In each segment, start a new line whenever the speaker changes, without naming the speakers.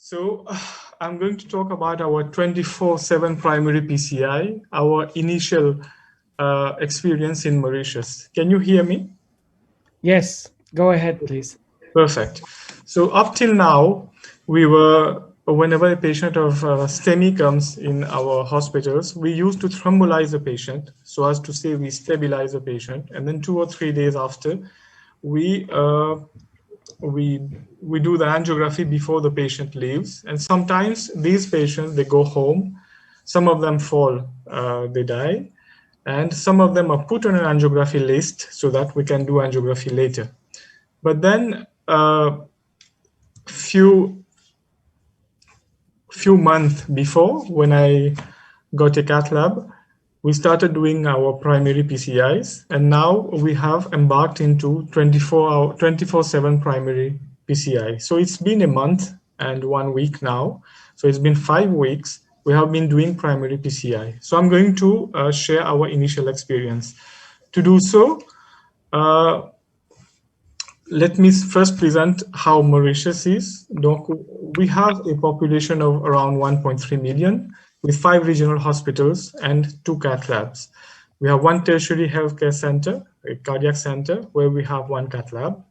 So I'm going to talk about our 24/7 primary PCI, our initial experience in Mauritius. Can you hear me?
Yes, go ahead, please.
Perfect. So up till now, whenever a patient of STEMI comes in our hospitals, we used to thrombolize the patient so as to say we stabilize the patient. And then 2 or 3 days after, we uh, we we do the angiography before the patient leaves, and sometimes these patients, they go home, some of them fall, they die, and some of them are put on an angiography list so that we can do angiography later. But then few few months before, when I got a cath lab, we started doing our primary PCIs, and now we have embarked into 24/7 primary PCI. So it's been a month and 1 week now. So it's been 5 weeks. We have been doing primary PCI. So I'm going to share our initial experience. To do so, uh, let me first present how Mauritius is. Donc, we have a population of around 1.3 million with 5 regional hospitals and 2 cath labs. We have 1 tertiary healthcare center, a cardiac center, where we have 1 cath lab,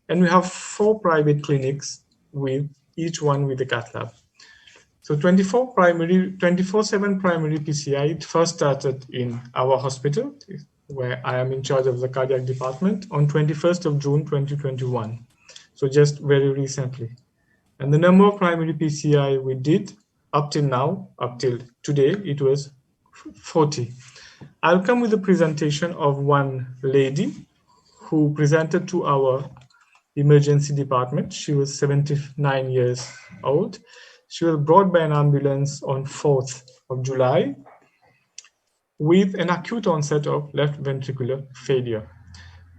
and we have 4 private clinics with each one with a cath lab. So 24/7 primary PCI, it first started in our hospital, where I am in charge of the cardiac department, on 21st of June 2021. So just very recently. And the number of primary PCI we did up till now, up till today, it was 40. I'll come with a presentation of one lady who presented to our emergency department. She was 79 years old. She was brought by an ambulance on 4th of July with an acute onset of left ventricular failure.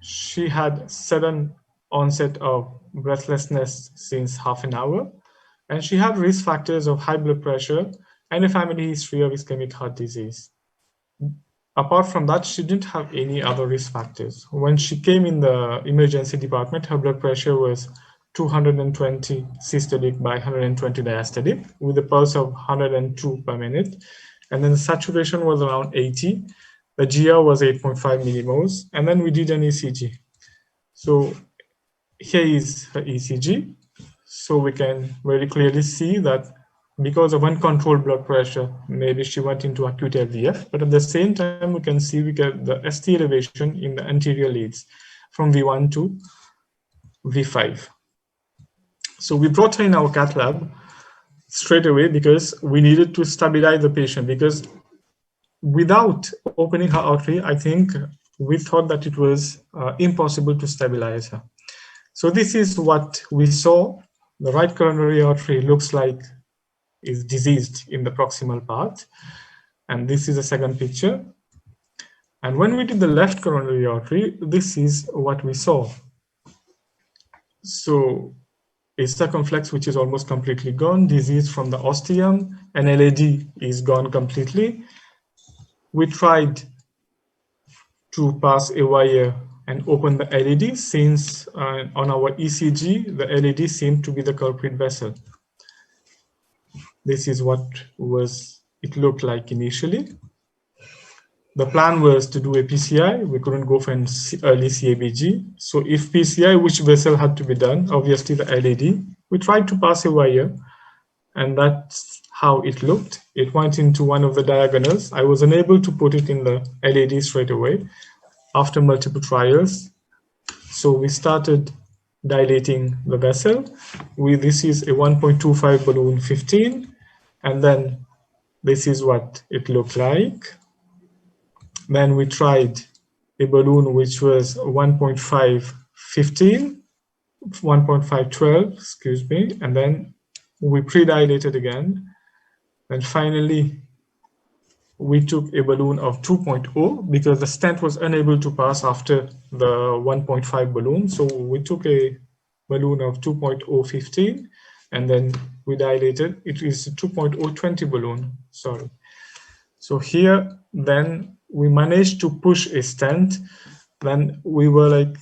She had sudden onset of breathlessness since half an hour, and she had risk factors of high blood pressure and a family history of ischemic heart disease. Apart from that, she didn't have any other risk factors. When she came in the emergency department, her blood pressure was 220 systolic by 120 diastolic with a pulse of 102 per minute. And then the saturation was around 80. The GR was 8.5 millimoles. And then we did an ECG. So here is her ECG. So we can very clearly see that because of uncontrolled blood pressure, maybe she went into acute LVF, but at the same time, we can see we get the ST elevation in the anterior leads from V1 to V5. So we brought her in our cath lab straight away because we needed to stabilize the patient, because without opening her artery, I think we thought that it was impossible to stabilize her. So this is what we saw. The right coronary artery looks like is diseased in the proximal part. And this is a second picture. And when we did the left coronary artery, this is what we saw. So a circumflex which is almost completely gone, disease from the ostium, and LAD is gone completely. We tried to pass a wire and open the LAD, since on our ECG, the LAD seemed to be the culprit vessel. This is what it looked like initially. The plan was to do a PCI. We couldn't go for an early CABG. So if PCI, which vessel had to be done? Obviously the LAD. We tried to pass a wire, and that's how it looked. It went into one of the diagonals. I was unable to put it in the LAD straight away after multiple trials. So we started dilating the vessel. This is a 1.25 balloon 15. And then this is what it looked like. Then we tried a balloon which was 1.5 15, 1.5 12, excuse me, and then we pre-dilated again. And finally, we took a balloon of 2.0 because the stent was unable to pass after the 1.5 balloon. So we took a balloon of 2.0 15, and then we dilated. It is a 2.0 20 balloon, sorry. So here, then we managed to push a stent. Then we were like,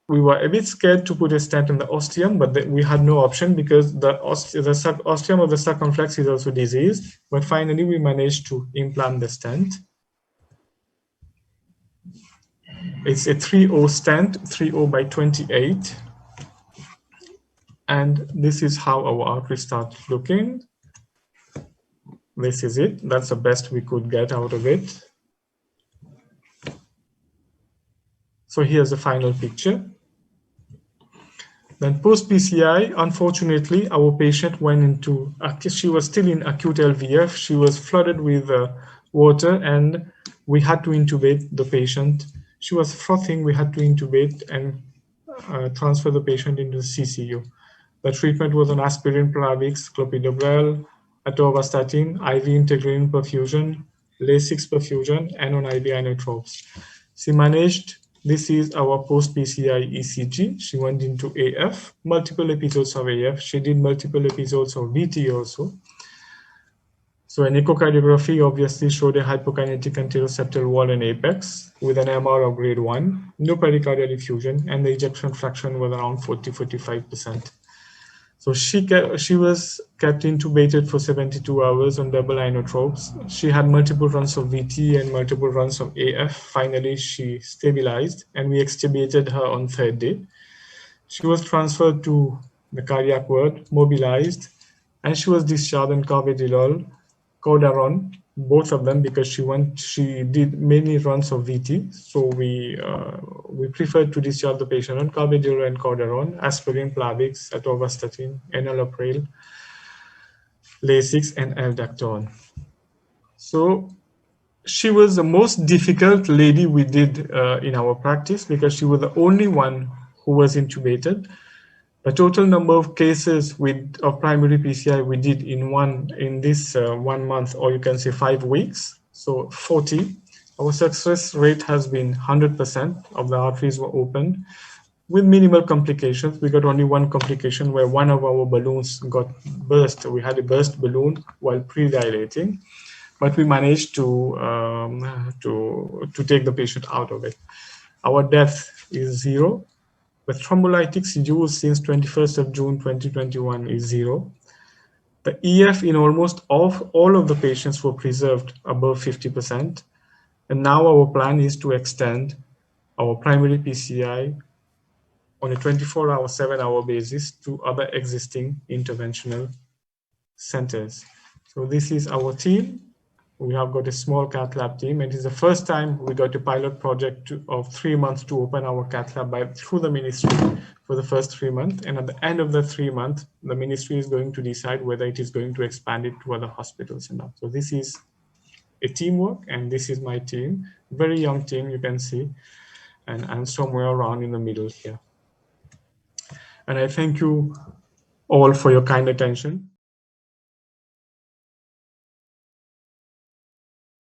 we were a bit scared to put a stent in the ostium, but we had no option because the ostium of the circumflex is also diseased. But finally, we managed to implant the stent. It's a 3/0 stent, 3/0 by 28. And this is how our artery started looking. This is it. That's the best we could get out of it. So here's the final picture. Then post-PCI, unfortunately, our patient went into, she was still in acute LVF. She was flooded with water and we had to intubate the patient. She was frothing, we had to intubate and transfer the patient into the CCU. The treatment was on aspirin, Plavix, clopidogrel, atorvastatin, IV integrin perfusion, Lasix perfusion, and on IV inotropes. She managed, this is our post-PCI ECG. She went into AF, multiple episodes of AF. She did multiple episodes of VT also. So an echocardiography obviously showed a hypokinetic anteroseptal wall and apex with an MR of grade 1, no pericardial effusion, and the ejection fraction was around 40-45%. So she was kept intubated for 72 hours on double inotropes. She had multiple runs of VT and multiple runs of AF. Finally, she stabilized and we extubated her on third day. She was transferred to the cardiac ward, mobilized, and she was discharged on carvedilol, cordaron, both of them because she did many runs of VT. So we preferred to discharge the patient on carvedilol and cordaron, aspirin, Plavix, atorvastatin, enalapril, Lasix, and aldactone. So she was the most difficult lady we did in our practice because she was the only one who was intubated. The total number of cases of primary PCI we did in this 1 month, or you can say 5 weeks, so 40. Our success rate has been 100% of the arteries were opened with minimal complications. We got only one complication where one of our balloons got burst. We had a burst balloon while pre-dilating, but we managed to take the patient out of it. Our death is 0. The thrombolytics used since 21st of June 2021 is 0. The EF in almost all of the patients were preserved above 50%. And now our plan is to extend our primary PCI on a 24-hour, 7-hour basis to other existing interventional centers. So this is our team. We have got a small cath lab team. It is the first time we got a pilot project of 3 months to open our cath lab through the ministry for the first 3 months. And at the end of the 3 months, the ministry is going to decide whether it is going to expand it to other hospitals or not. So this is a teamwork, and this is my team, very young team, you can see, and I'm somewhere around in the middle here. And I thank you all for your kind attention.